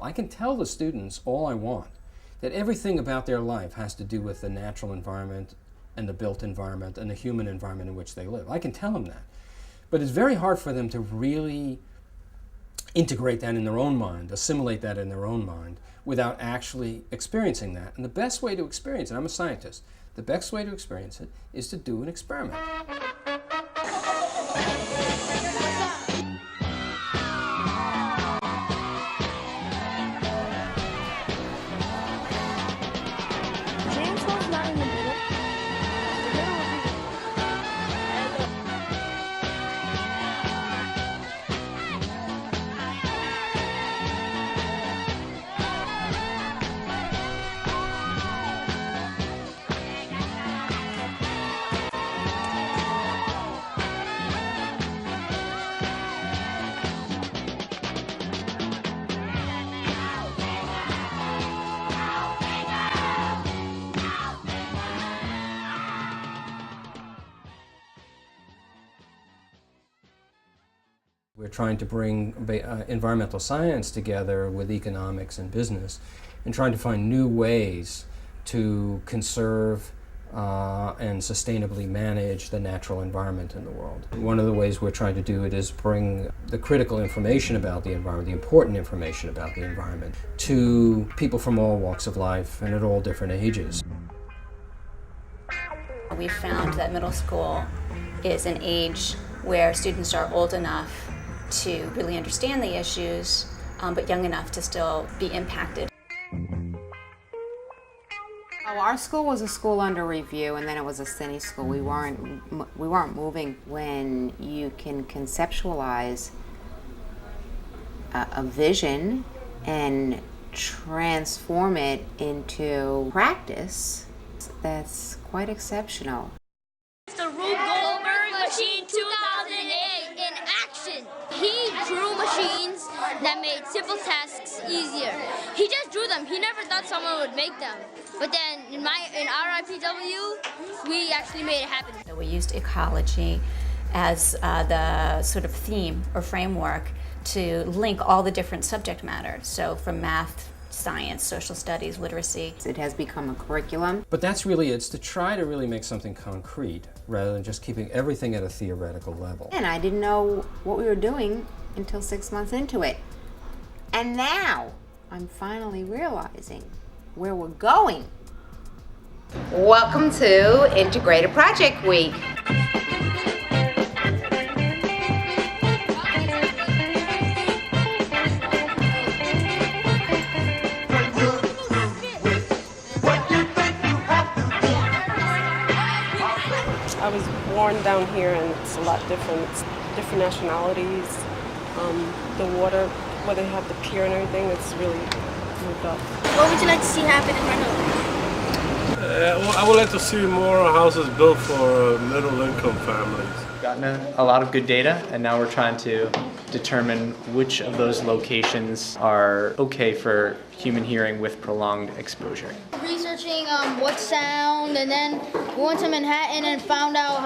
I can tell the students all I want, that everything about their life has to do with the natural environment and the built environment and the human environment in which they live. I can tell them that. But it's very hard for them to really integrate that in their own mind, assimilate that in their own mind, without actually experiencing that. And the best way to experience it, I'm a scientist, the best way to experience it is to do an experiment. We're trying to bring environmental science together with economics and business and trying to find new ways to conserve and sustainably manage the natural environment in the world. One of the ways we're trying to do it is bring the critical information about the environment, the important information about the environment, to people from all walks of life and at all different ages. We found that middle school is an age where students are old enough to really understand the issues, but young enough to still be impacted. Our school was a school under review, and then it was a city school. We weren't moving. When you can conceptualize a vision and transform it into practice, that's quite exceptional. The Rube Goldberg Machine 2008 in action. He drew machines that made simple tasks easier. He just drew them. He never thought someone would make them. But then in our IPW, we actually made it happen. So we used ecology as the sort of theme or framework to link all the different subject matter. So from math, science, social studies, literacy. It has become a curriculum. But that's really, it's to try to really make something concrete rather than just keeping everything at a theoretical level. And I didn't know what we were doing until 6 months into it. And now I'm finally realizing where we're going. Welcome to Integrated Project Week. I was born down here, and it's a lot different. It's different nationalities. The water, where they have the pier and everything, it's really moved up. What would you like to see happen in Reynolds? Well, I would like to see more houses built for middle-income families. Gotten a lot of good data, and now we're trying to determine which of those locations are okay for human hearing with prolonged exposure. Researching what sound, and then we went to Manhattan and found out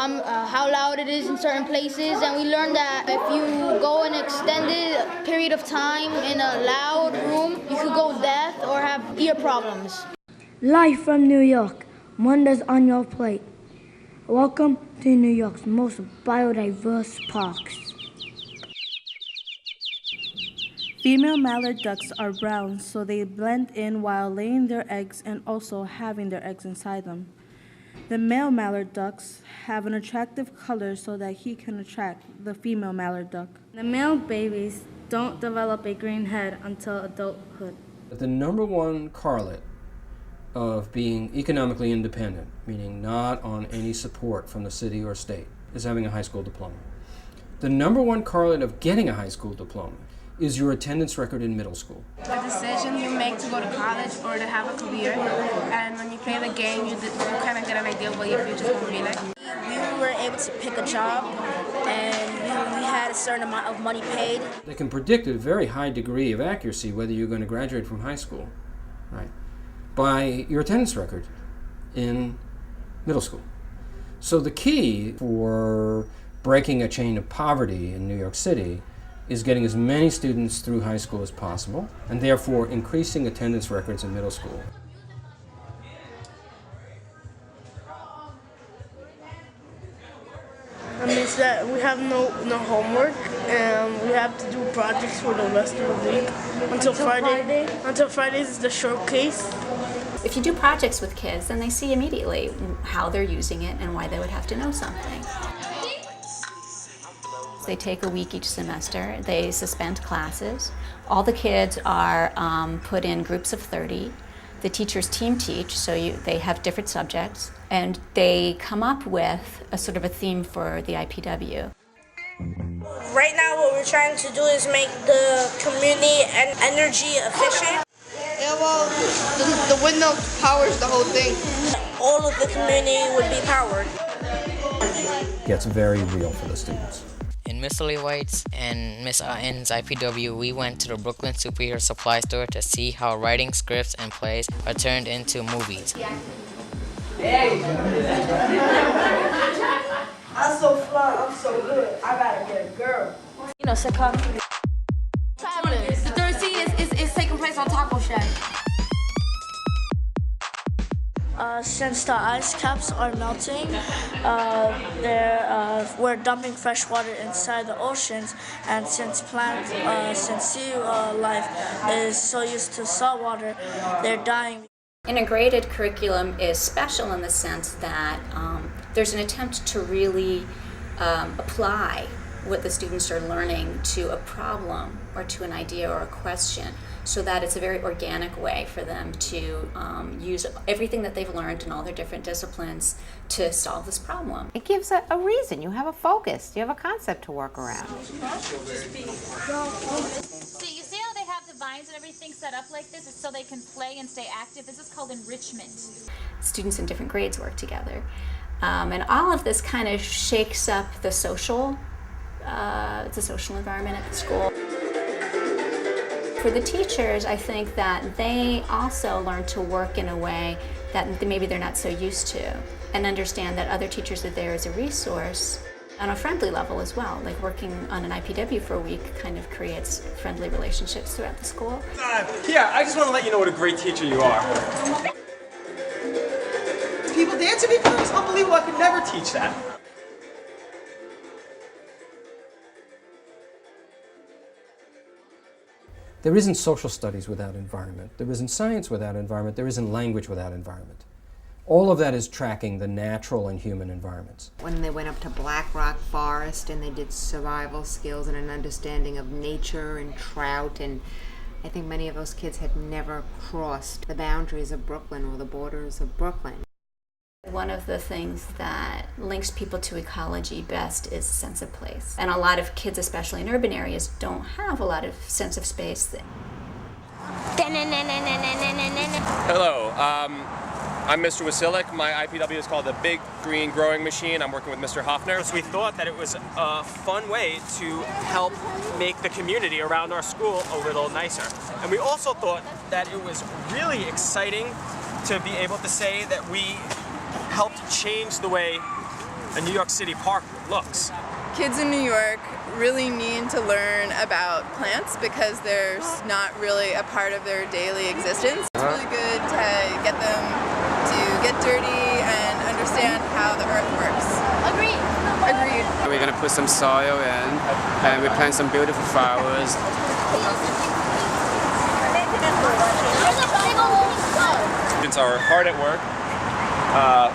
how loud it is in certain places, and we learned that if you go an extended period of time in a loud room, you could go deaf or have ear problems. Live from New York, Mondays on your plate. Welcome to New York's most biodiverse parks. Female mallard ducks are brown, so they blend in while laying their eggs and also having their eggs inside them. The male mallard ducks have an attractive color so that he can attract the female mallard duck. The male babies don't develop a green head until adulthood. The number one correlate of being economically independent, meaning not on any support from the city or state, is having a high school diploma. The number one correlate of getting a high school diploma is your attendance record in middle school. The decision you make to go to college or to have a career, and when you play the game, you kind of get an idea of what your future's going to be like. We were able to pick a job, and we had a certain amount of money paid. They can predict at a very high degree of accuracy whether you're going to graduate from high school, right, by your attendance record in middle school. So the key for breaking a chain of poverty in New York City is getting as many students through high school as possible, and therefore increasing attendance records in middle school. It's that we have no homework, and we have to do projects for the rest of the week until Friday. Until Friday is the showcase. If you do projects with kids, then they see immediately how they're using it and why they would have to know something. They take a week each semester. They suspend classes. All the kids are put in groups of 30. The teachers team teach, so they have different subjects, and they come up with a sort of a theme for the IPW. Right now what we're trying to do is make the community and energy efficient. Yeah, well, the windmill powers the whole thing. All of the community would be powered. It gets very real for the students. In Miss Lily White's and Miss N's IPW, we went to the Brooklyn Superhero Supply Store to see how writing scripts and plays are turned into movies. Hey! I'm so fly, I'm so good. I gotta get a girl. You know, sitcom. The third scene is taking place on Taco Shack. Since the ice caps are melting, we're dumping fresh water inside the oceans, and since sea life is so used to salt water, they're dying. Integrated curriculum is special in the sense that there's an attempt to really apply what the students are learning to a problem or to an idea or a question, so that it's a very organic way for them to use everything that they've learned in all their different disciplines to solve this problem. It gives a reason. You have a focus. You have a concept to work around. So you see how they have the vines and everything set up like this? It's so they can play and stay active. This is called enrichment. Students in different grades work together. And all of this kind of shakes up the social environment at the school. For the teachers, I think that they also learn to work in a way that maybe they're not so used to, and understand that other teachers are there as a resource on a friendly level as well. Like working on an IPW for a week kind of creates friendly relationships throughout the school. Yeah, I just want to let you know what a great teacher you are. People dancing before? It's unbelievable. I could never teach that. There isn't social studies without environment. There isn't science without environment. There isn't language without environment. All of that is tracking the natural and human environments. When they went up to Black Rock Forest and they did survival skills and an understanding of nature and trout, and I think many of those kids had never crossed the boundaries of Brooklyn or the borders of Brooklyn. One of the things that links people to ecology best is a sense of place. And a lot of kids, especially in urban areas, don't have a lot of sense of space. Hello, I'm Mr. Wasilic. My IPW is called the Big Green Growing Machine. I'm working with Mr. Hoffner. So we thought that it was a fun way to help make the community around our school a little nicer. And we also thought that it was really exciting to be able to say that we helped change the way a New York City park looks. Kids in New York really need to learn about plants because they're not really a part of their daily existence. It's really good to get them to get dirty and understand how the earth works. Agreed. Agreed. We're going to put some soil in and we plant some beautiful flowers. Students are hard at work.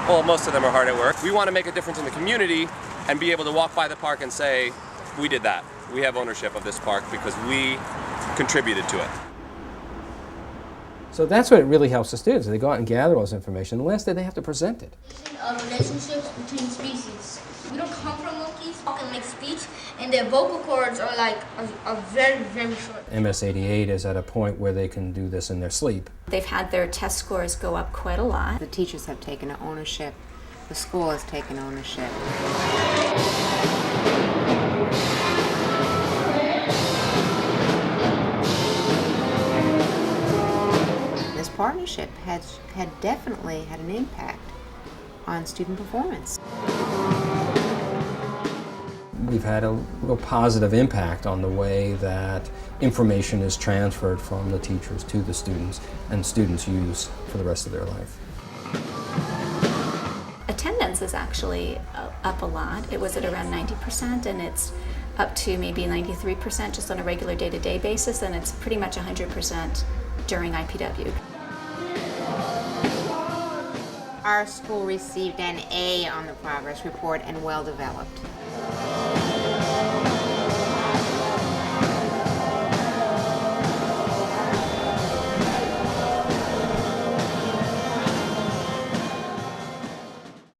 Well, most of them are hard at work. We want to make a difference in the community and be able to walk by the park and say, we did that. We have ownership of this park because we contributed to it. So that's what it really helps the students. They go out and gather all this information. The last day they have to present it. Relationships between species. We don't come from monkeys. Talk and make speech, and their vocal cords are very, very short. MS88 is at a point where they can do this in their sleep. They've had their test scores go up quite a lot. The teachers have taken ownership. The school has taken ownership. This partnership had definitely had an impact on student performance. we've had a real positive impact on the way that information is transferred from the teachers to the students and students use for the rest of their life. Attendance is actually up a lot. It was at around 90%, and it's up to maybe 93% just on a regular day-to-day basis, and it's pretty much 100% during IPW. Our school received an A on the progress report and well developed.